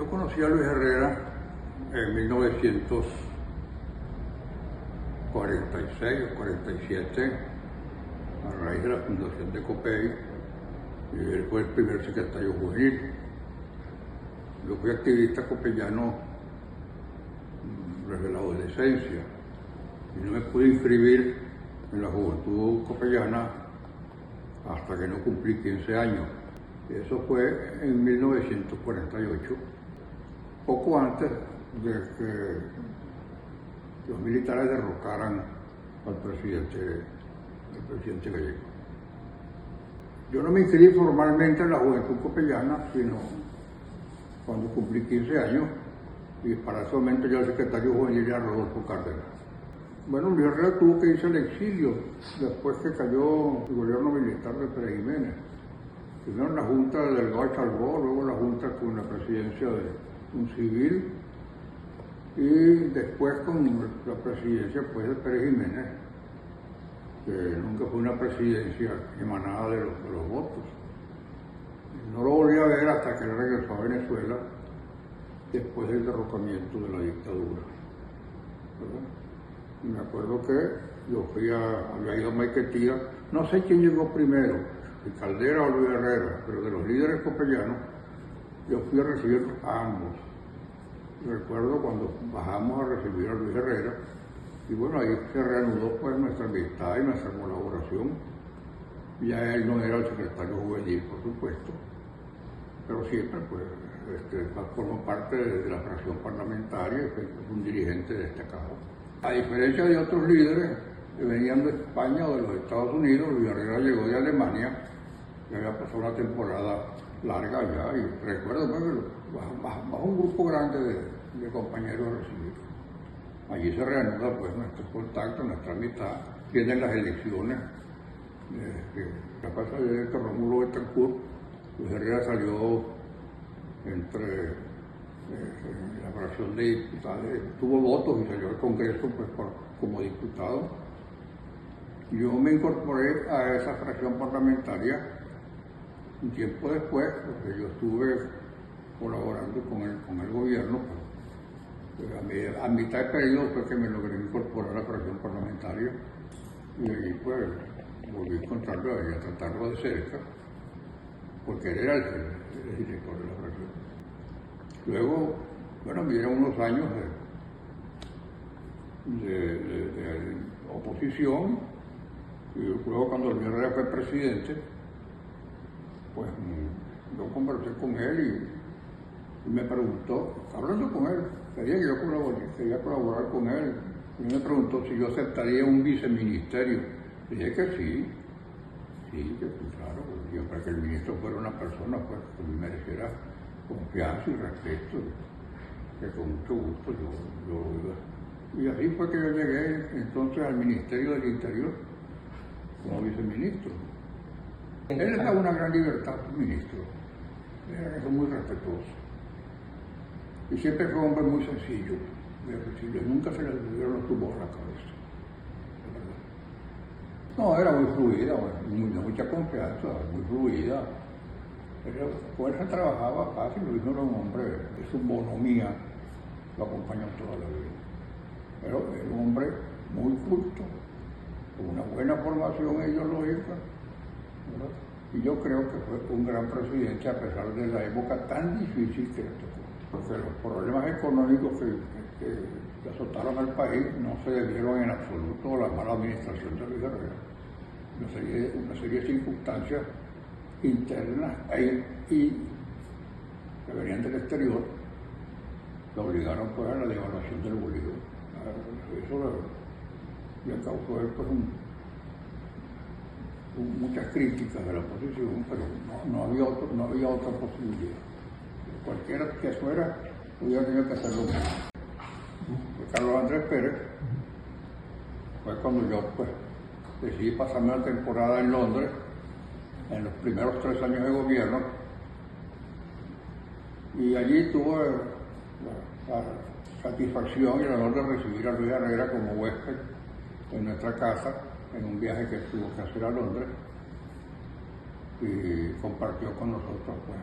Yo conocí a Luis Herrera en 1946 o 47, a raíz de la fundación de COPEI, y él fue el primer secretario juvenil. Yo fui activista copellano desde la adolescencia y no me pude inscribir en la juventud copellana hasta que no cumplí 15 años. Eso fue en 1948, poco antes de que los militares derrocaran al presidente Gallego. Yo no me inscribí formalmente en la juventud copellana, sino cuando cumplí 15 años, y para ese momento ya el secretario juvenil era Rodolfo Cárdenas. Bueno, Luis Herrera tuvo que irse al exilio después que cayó el gobierno militar de Pérez Jiménez. Primero en la Junta de Delgado Chalbó, luego la Junta con la presidencia de un civil, y después con la presidencia pues, de Pérez Jiménez, que nunca fue una presidencia emanada de los votos. No lo volví a ver hasta que él regresó a Venezuela después del derrocamiento de la dictadura, ¿verdad? Y me acuerdo que yo había ido a Maiquetía, no sé quién llegó primero, si Caldera o Luis Herrera, pero de los líderes copellanos, yo fui a recibir a ambos. Recuerdo cuando bajamos a recibir a Luis Herrera, y bueno, ahí se reanudó pues nuestra amistad y nuestra colaboración. Ya él no era el secretario juvenil, por supuesto, pero siempre pues formó parte de la fracción parlamentaria y fue un dirigente destacado. A diferencia de otros líderes que venían de España o de los Estados Unidos, Luis Herrera llegó de Alemania, que había pasado una temporada larga allá, y recuerdo pues, que bajo un grupo grande de compañeros a recibir. Allí se reanuda pues nuestro contacto, nuestra amistad, vienen las elecciones. La casa de Rómulo Betancourt, Luis Herrera salió entre la fracción de diputados, tuvo votos y salió al Congreso pues, como diputado. Yo me incorporé a esa fracción parlamentaria un tiempo después, porque yo estuve colaborando con el gobierno, pues, a mitad de periodo fue que me logré incorporar a la fracción parlamentaria, y allí pues volví a encontrarlo y a tratarlo de cerca, porque él era el director de la fracción. Luego, bueno, me dieron unos años de oposición, y luego cuando Luis Herrera fue presidente, pues yo conversé con él y me preguntó, hablando con él, quería que yo colaborar con él, y me preguntó si yo aceptaría un viceministerio. Le dije que sí, claro, para que el ministro fuera una persona pues, que me mereciera confianza y respeto, que con mucho gusto yo. Y así fue que yo llegué entonces al Ministerio del Interior como viceministro. Él le daba una gran libertad al ministro, era muy respetuoso. Y siempre fue un hombre muy sencillo, nunca se le dieron los tubos a la cabeza. No, era muy fluida, de mucha confianza, muy fluida. Con él se trabajaba fácil, Luis no era un hombre de su bonomía, lo acompañó toda la vida. Pero era un hombre muy culto, con una buena formación ideológica, ¿verdad? Y yo creo que fue un gran presidente a pesar de la época tan difícil que le tocó. Porque los problemas económicos que azotaron al país no se debieron en absoluto a la mala administración de Luis Herrera. Una serie de circunstancias internas y que venían del exterior lo obligaron pues, a la devaluación del bolívar. Eso le causó pues, muchas críticas de la oposición, pero no había otra posibilidad. Cualquiera que fuera, hubiera tenido que hacer lo mismo. Carlos Andrés Pérez fue cuando yo pues, decidí pasarme la temporada en Londres, en los primeros 3 años de gobierno, y allí tuve la satisfacción y el honor de recibir a Luis Herrera como huésped en nuestra casa, en un viaje que tuvo que hacer a Londres, y compartió con nosotros pues,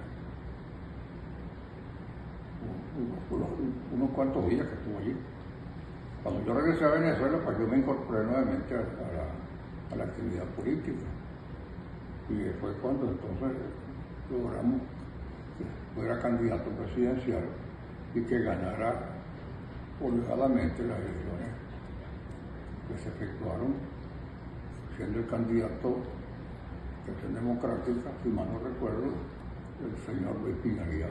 unos cuantos días que estuvo allí. Cuando yo regresé a Venezuela, pues yo me incorporé nuevamente a la actividad política. Y fue cuando entonces logramos que fuera candidato presidencial y que ganara holgadamente las elecciones que se efectuaron, siendo el candidato de Acción Democrática, si mal no recuerdo, el señor Luis Piñeiro,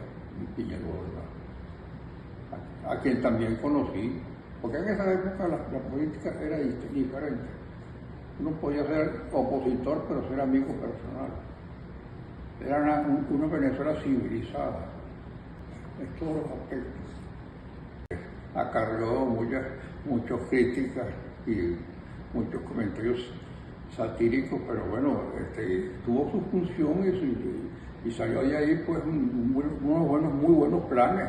a quien también conocí, porque en esa época la política era diferente. Uno podía ser opositor, pero ser amigo personal. Era una Venezuela civilizada en todos los aspectos. Acarreó muchas críticas y muchos comentarios satíricos, pero bueno, tuvo su función y salió de ahí pues unos muy buenos planes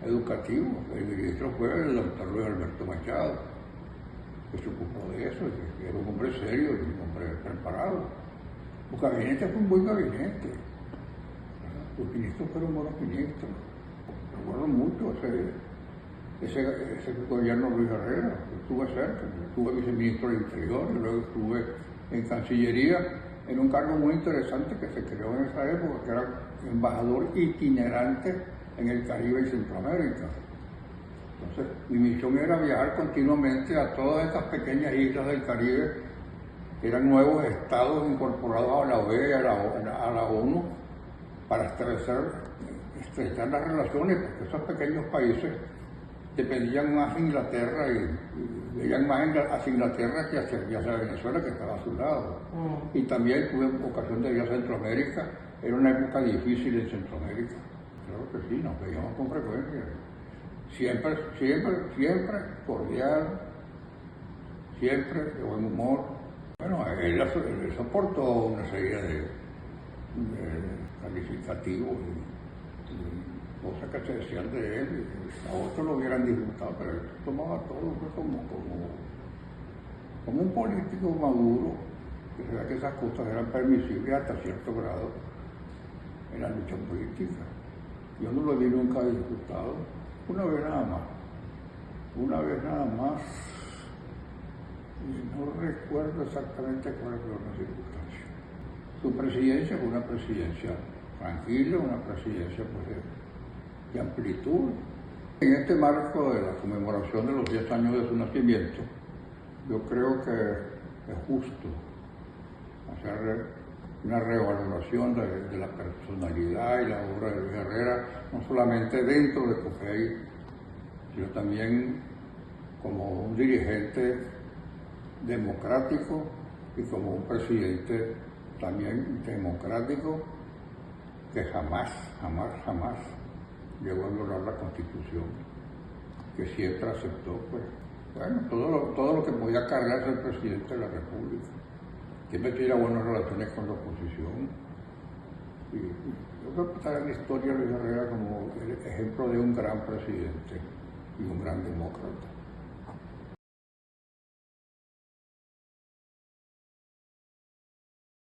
educativos. El ministro fue el doctor Luis Alberto Machado, que se ocupó de eso, que era un hombre serio y un hombre preparado. Su gabinete fue un buen gabinete. Los ministros fueron buenos ministros. Recuerdo mucho ese gobierno Luis Herrera. Yo estuve cerca, estuve viceministro del Interior y luego estuve en Cancillería, en un cargo muy interesante que se creó en esa época, que era embajador itinerante en el Caribe y Centroamérica. Entonces, mi misión era viajar continuamente a todas estas pequeñas islas del Caribe, que eran nuevos estados incorporados a la OEA, a la ONU, para estrechar las relaciones, porque esos pequeños países dependían más de Inglaterra y veían más hacia Inglaterra que hacia Venezuela, que estaba a su lado. Y también tuve ocasión de ir a Centroamérica. Era una época difícil en Centroamérica. Claro que sí, nos veíamos con frecuencia. Siempre cordial, siempre de buen humor. Bueno, él soportó una serie de calificativos y cosas que se decían de él, y a otros lo hubieran disgustado, pero él tomaba todo como un político maduro, que se vea que esas cosas eran permisibles hasta cierto grado en la lucha política. Yo no lo vi nunca disgustado, una vez nada más, y no recuerdo exactamente cuáles fueron las circunstancias. Su presidencia fue una presidencia tranquila, una presidencia pues, de amplitud. En este marco de la conmemoración de los 10 años de su nacimiento, yo creo que es justo hacer una revaloración de la personalidad y la obra de Luis Herrera, no solamente dentro de COFEI, sino también como un dirigente democrático y como un presidente también democrático que jamás llegó a violar la Constitución, que siempre aceptó pues, bueno, todo lo que podía cargarse el presidente de la República. Siempre tuviera buenas relaciones con la oposición. Y yo creo que está en la historia de Luis Herrera como el ejemplo de un gran presidente y un gran demócrata.